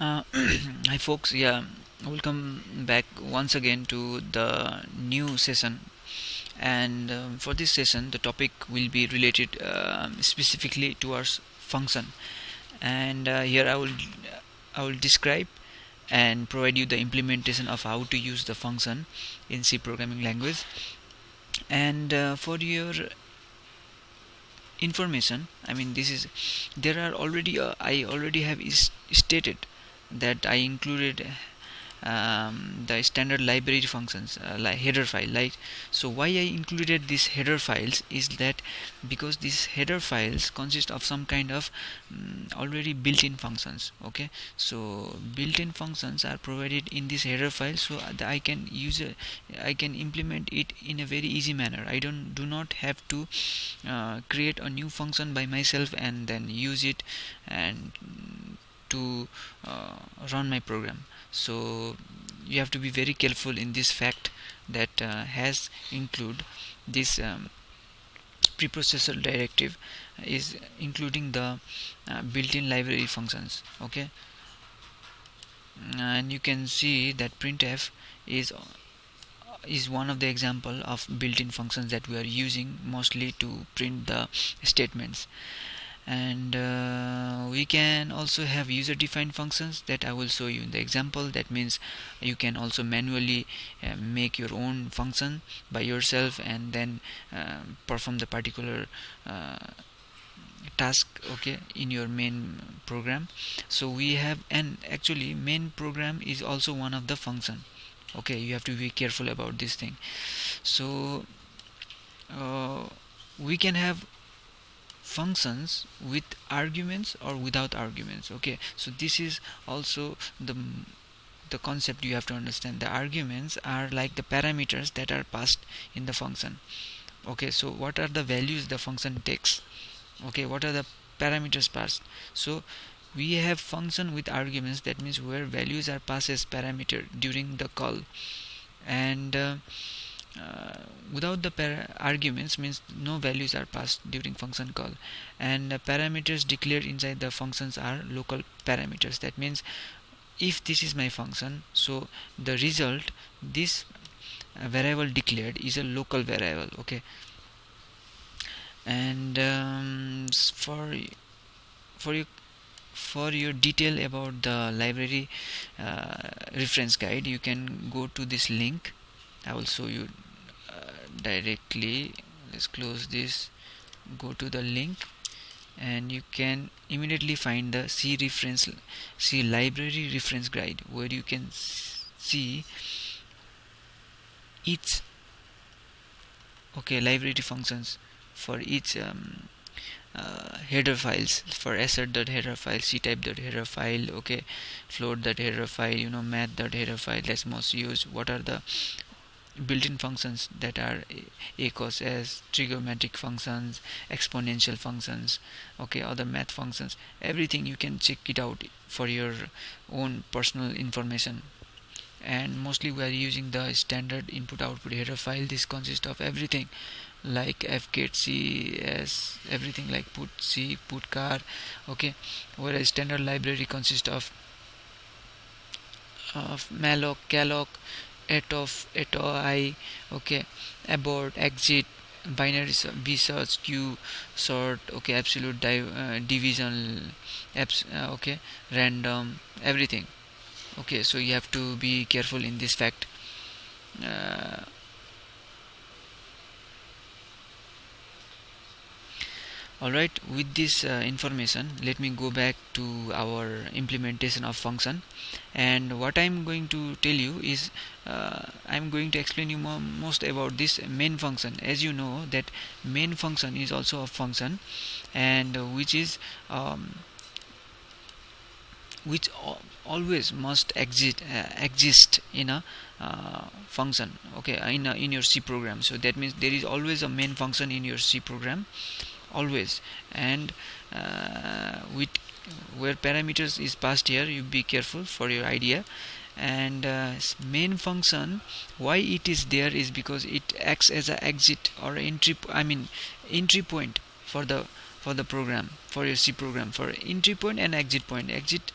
Uh, Hi folks, yeah, welcome back once again to the new session. And for this session, the topic will be related specifically towards function. And here I will describe and provide you the implementation of how to use the function in C programming language. And for your information, I mean, this is there are already I already have stated that I included the standard library functions like header file, like. So why I included these header files is that because these header files consist of some kind of already built-in functions. Okay, so built-in functions are provided in this header file, so that I can implement it in a very easy manner. I do not have to create a new function by myself and then use it and to run my program. So you have to be very careful in this fact that has include this preprocessor directive is including the built-in library functions. Okay, and you can see that printf is one of the example of built-in functions that we are using mostly to print the statements. And we can also have user defined functions that I will show you in the example. That means you can also manually make your own function by yourself and then perform the particular task, okay, in your main program. So we have, and actually main program is also one of the function. Okay, you have to be careful about this thing. So uh, we can have functions with arguments or without arguments. Okay, so this is also the concept you have to understand. The arguments are like the parameters that are passed in the function. Okay, so what are the values the function takes? Okay, what are the parameters passed? So we have function with arguments, that means where values are passed as parameter during the call. And without the arguments means no values are passed during function call. And parameters declared inside the functions are local parameters. That means if this is my function, so the result, this variable declared is a local variable. Okay, and for you, for your detail about the library reference guide, you can go to this link. I will show you directly. Let's close this, go to the link, and you can immediately find the C library reference guide, where you can see each, okay, library functions for each header files. For assert.header file, ctype.header file, okay, float.header file, math.header file, that's most used. What are the built-in functions that are ACOS as trigonometric functions, exponential functions, okay, other math functions, everything you can check it out for your own personal information. And mostly we are using the standard input output header file. This consists of everything like fget cs, everything like put c, put car, okay, whereas standard library consists of malloc, calloc, etoi, okay, abort, exit, binary b search, q sort, okay, absolute division, okay, random, everything. Okay, so you have to be careful in this fact. uh, Alright, with this information, let me go back to our implementation of function. And what I'm going to tell you is I'm going to explain you most about this main function. As you know that main function is also a function, and which is always must exist in a function, okay, in your C program. So that means there is always a main function in your C program, always. And with where parameters is passed here, you be careful for your idea. And main function, why it is there is because it acts as a exit or entry, I mean entry point for the program, for your C program, for entry point and exit point. Exit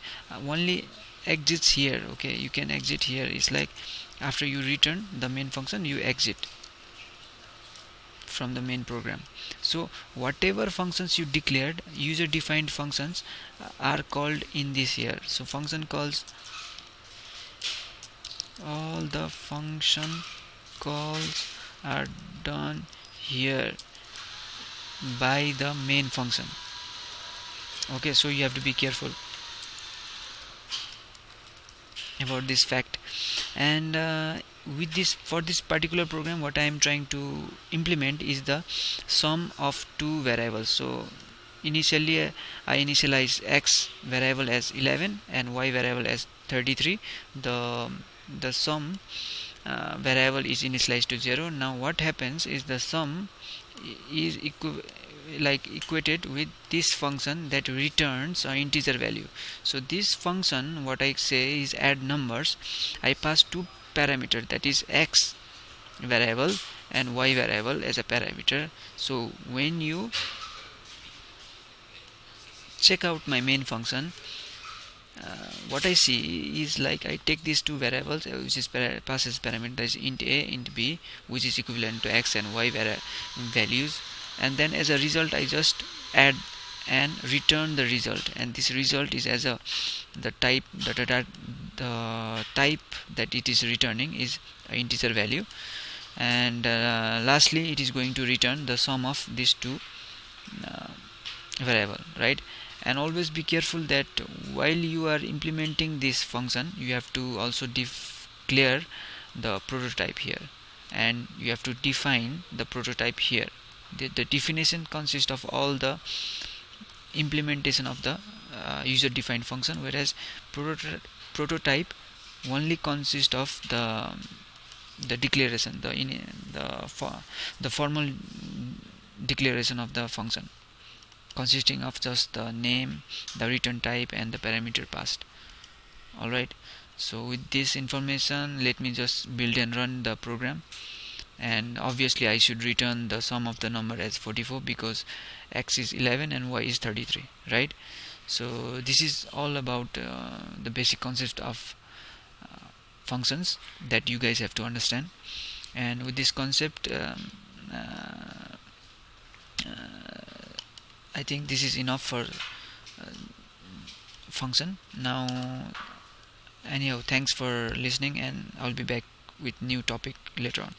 only exits here. Okay, you can exit here. It's like after you return the main function, you exit from the main program. So whatever functions you declared, user defined functions, are called in this here. So function calls, all the function calls are done here by the main function. Okay, so you have to be careful about this fact. And with this, for this particular program, what I am trying to implement is the sum of two variables. So initially I initialize x variable as 11 and y variable as 33. The sum variable is initialized to 0. Now what happens is the sum is equated with this function that returns an integer value. So this function, what I say is add numbers. I pass two parameter, that is x variable and y variable as a parameter. So when you check out my main function, what I see is like I take these two variables, which is passes parameter, that is int a, int b, which is equivalent to x and y values, and then as a result I just add and return the result, and this result is as a the type the type that it is returning is an integer value, and lastly it is going to return the sum of these two variable, right? And always be careful that while you are implementing this function, you have to also declare the prototype here, and you have to define the prototype here. The definition consists of all the implementation of the user defined function, whereas prototype only consists of the declaration, the formal declaration of the function, consisting of just the name, the return type, and the parameter passed. Alright, so with this information, let me just build and run the program. And obviously I should return the sum of the number as 44 because x is 11 and y is 33, right? So this is all about the basic concept of functions that you guys have to understand. And with this concept, I think this is enough for function. Now, anyhow, thanks for listening, and I'll be back with new topic later on.